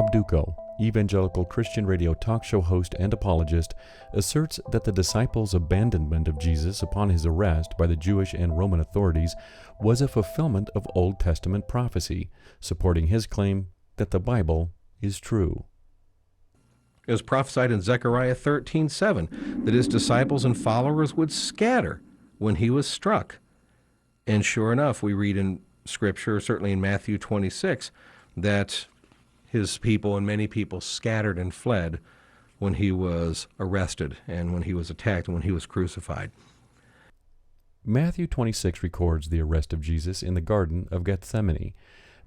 Bob Dutko, evangelical Christian radio talk show host and apologist, asserts that the disciples' abandonment of Jesus upon his arrest by the Jewish and Roman authorities was a fulfillment of Old Testament prophecy, supporting his claim that the Bible is true. It was prophesied in Zechariah 13:7 that his disciples and followers would scatter when he was struck. And sure enough, we read in Scripture, certainly in Matthew 26, that his people and many people scattered and fled when he was arrested and when he was attacked and when he was crucified. Matthew 26 records the arrest of Jesus in the Garden of Gethsemane.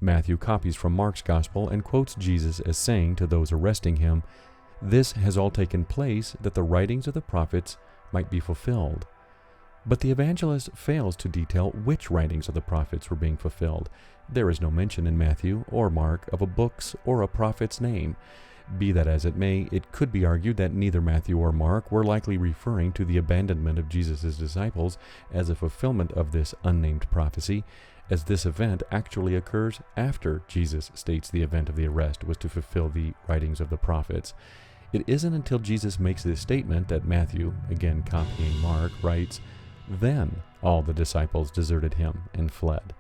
Matthew copies from Mark's Gospel and quotes Jesus as saying to those arresting him, "This has all taken place that the writings of the prophets might be fulfilled." But the evangelist fails to detail which writings of the prophets were being fulfilled. There is no mention in Matthew or Mark of a book's or a prophet's name. Be that as it may, it could be argued that neither Matthew or Mark were likely referring to the abandonment of Jesus' disciples as a fulfillment of this unnamed prophecy, as this event actually occurs after Jesus states the event of the arrest was to fulfill the writings of the prophets. It isn't until Jesus makes this statement that Matthew, again copying Mark, writes, "Then all the disciples deserted him and fled."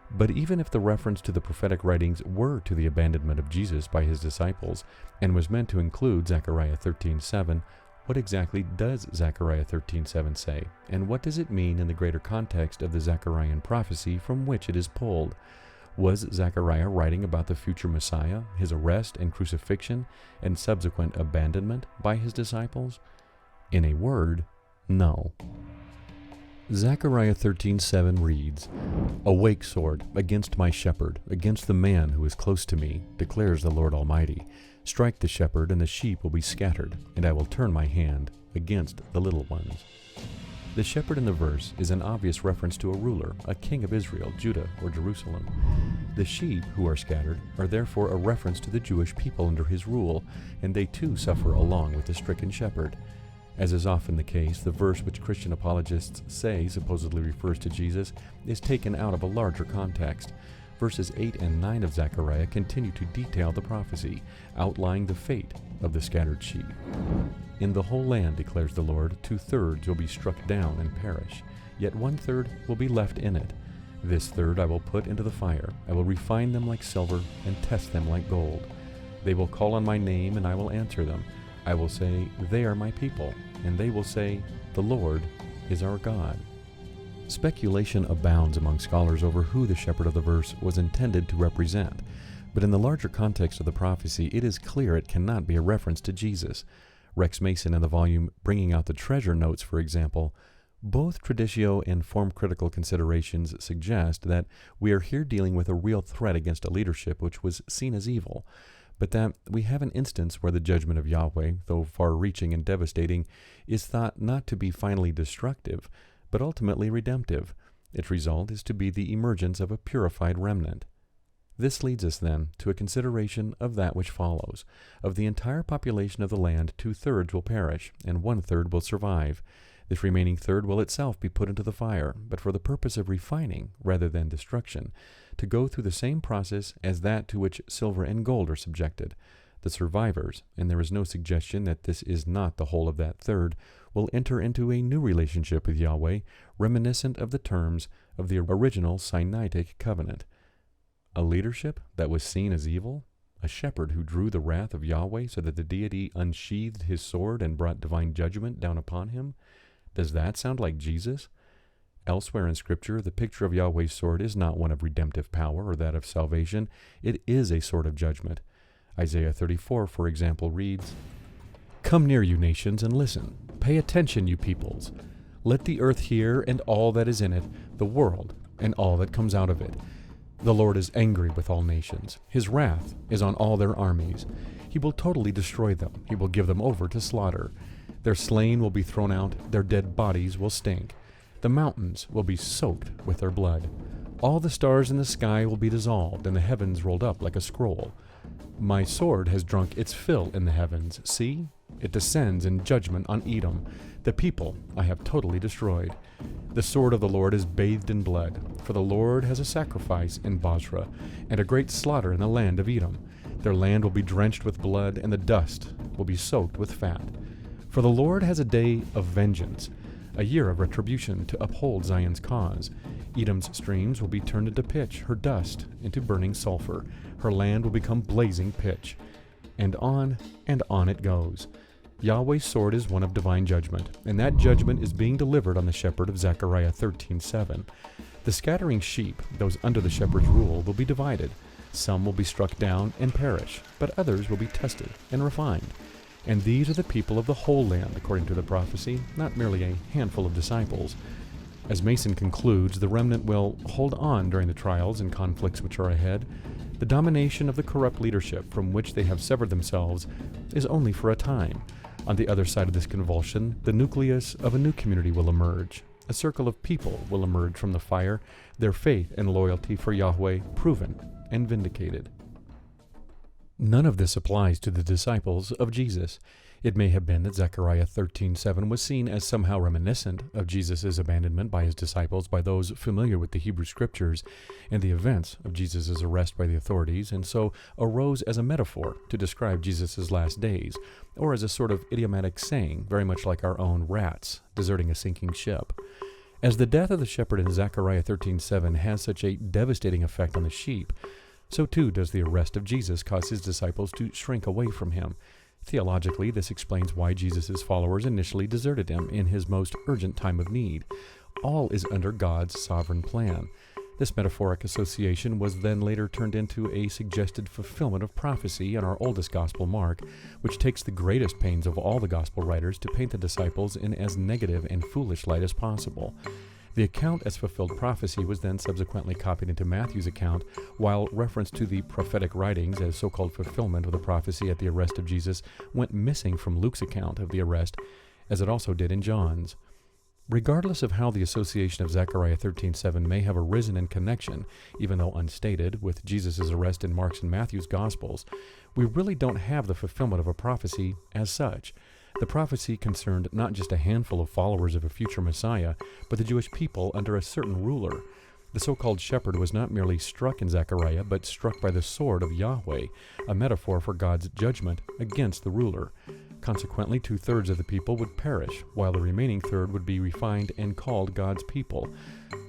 But even if the reference to the prophetic writings were to the abandonment of Jesus by his disciples and was meant to include Zechariah 13:7, what exactly does Zechariah 13:7 say, and what does it mean in the greater context of the Zechariah prophecy from which it is pulled? Was Zechariah writing about the future Messiah, his arrest and crucifixion, and subsequent abandonment by his disciples? In a word, no. Zechariah 13:7 reads, "Awake, sword, against my shepherd, against the man who is close to me, declares the Lord Almighty. Strike the shepherd, and the sheep will be scattered, and I will turn my hand against the little ones." The shepherd in the verse is an obvious reference to a ruler, a king of Israel, Judah, or Jerusalem. The sheep who are scattered are therefore a reference to the Jewish people under his rule, and they too suffer along with the stricken shepherd. As is often the case, the verse which Christian apologists say supposedly refers to Jesus is taken out of a larger context. Verses 8 and 9 of Zechariah continue to detail the prophecy, outlining the fate of the scattered sheep. "In the whole land, declares the Lord, 2/3 will be struck down and perish, yet 1/3 will be left in it. This third I will put into the fire. I will refine them like silver and test them like gold. They will call on my name, and I will answer them. I will say, they are my people, and they will say, the Lord is our God." Speculation abounds among scholars over who the shepherd of the verse was intended to represent, but in the larger context of the prophecy, it is clear it cannot be a reference to Jesus. Rex Mason in the volume Bringing Out the Treasure notes, for example, "Both traditio and form-critical considerations suggest that we are here dealing with a real threat against a leadership which was seen as evil, but that we have an instance where the judgment of Yahweh, though far-reaching and devastating, is thought not to be finally destructive, but ultimately redemptive. Its result is to be the emergence of a purified remnant." This leads us, then, to a consideration of that which follows. Of the entire population of the land, 2/3 will perish, and 1/3 will survive. This remaining third will itself be put into the fire, but for the purpose of refining rather than destruction, to go through the same process as that to which silver and gold are subjected. The survivors, and there is no suggestion that this is not the whole of that third, will enter into a new relationship with Yahweh, reminiscent of the terms of the original Sinaitic covenant. A leadership that was seen as evil? A shepherd who drew the wrath of Yahweh so that the deity unsheathed his sword and brought divine judgment down upon him? Does that sound like Jesus? Elsewhere in Scripture, the picture of Yahweh's sword is not one of redemptive power or that of salvation. It is a sword of judgment. Isaiah 34, for example, reads, "Come near, you nations, and listen. Pay attention, you peoples. Let the earth hear and all that is in it, the world and all that comes out of it. The Lord is angry with all nations. His wrath is on all their armies. He will totally destroy them. He will give them over to slaughter. Their slain will be thrown out. Their dead bodies will stink. The mountains will be soaked with their blood. All the stars in the sky will be dissolved, and the heavens rolled up like a scroll. My sword has drunk its fill in the heavens. See, it descends in judgment on Edom. The people I have totally destroyed. The sword of the Lord is bathed in blood, for the Lord has a sacrifice in Bozrah, and a great slaughter in the land of Edom. Their land will be drenched with blood, and the dust will be soaked with fat. For the Lord has a day of vengeance, a year of retribution to uphold Zion's cause. Edom's streams will be turned into pitch, her dust into burning sulfur. Her land will become blazing pitch. And on it goes. Yahweh's sword is one of divine judgment, and that judgment is being delivered on the shepherd of Zechariah 13:7. The scattering sheep, those under the shepherd's rule, will be divided. Some will be struck down and perish, but others will be tested and refined. And these are the people of the whole land, according to the prophecy, not merely a handful of disciples. As Mason concludes, the remnant will hold on during the trials and conflicts which are ahead. The domination of the corrupt leadership from which they have severed themselves is only for a time. On the other side of this convulsion, the nucleus of a new community will emerge. A circle of people will emerge from the fire, their faith and loyalty for Yahweh proven and vindicated. None of this applies to the disciples of Jesus. It may have been that Zechariah 13:7 was seen as somehow reminiscent of Jesus' abandonment by his disciples by those familiar with the Hebrew Scriptures and the events of Jesus' arrest by the authorities, and so arose as a metaphor to describe Jesus' last days, or as a sort of idiomatic saying, very much like our own rats deserting a sinking ship. As the death of the shepherd in Zechariah 13:7 has such a devastating effect on the sheep, so too does the arrest of Jesus cause his disciples to shrink away from him. Theologically, this explains why Jesus' followers initially deserted him in his most urgent time of need. All is under God's sovereign plan. This metaphoric association was then later turned into a suggested fulfillment of prophecy in our oldest gospel, Mark, which takes the greatest pains of all the gospel writers to paint the disciples in as negative and foolish light as possible. The account as fulfilled prophecy was then subsequently copied into Matthew's account, while reference to the prophetic writings as so-called fulfillment of the prophecy at the arrest of Jesus went missing from Luke's account of the arrest, as it also did in John's. Regardless of how the association of Zechariah 13:7 may have arisen in connection, even though unstated, with Jesus' arrest in Mark's and Matthew's Gospels, we really don't have the fulfillment of a prophecy as such. The prophecy concerned not just a handful of followers of a future Messiah, but the Jewish people under a certain ruler. The so-called shepherd was not merely struck in Zechariah, but struck by the sword of Yahweh, a metaphor for God's judgment against the ruler. Consequently, 2/3 of the people would perish, while the remaining third would be refined and called God's people.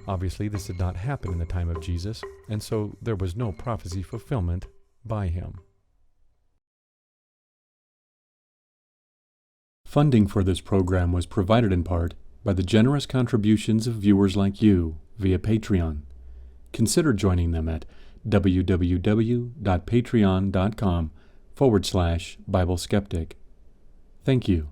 Obviously, this did not happen in the time of Jesus, and so there was no prophecy fulfillment by him. Funding for this program was provided in part by the generous contributions of viewers like you via Patreon. Consider joining them at www.patreon.com/Bible Skeptic. Thank you.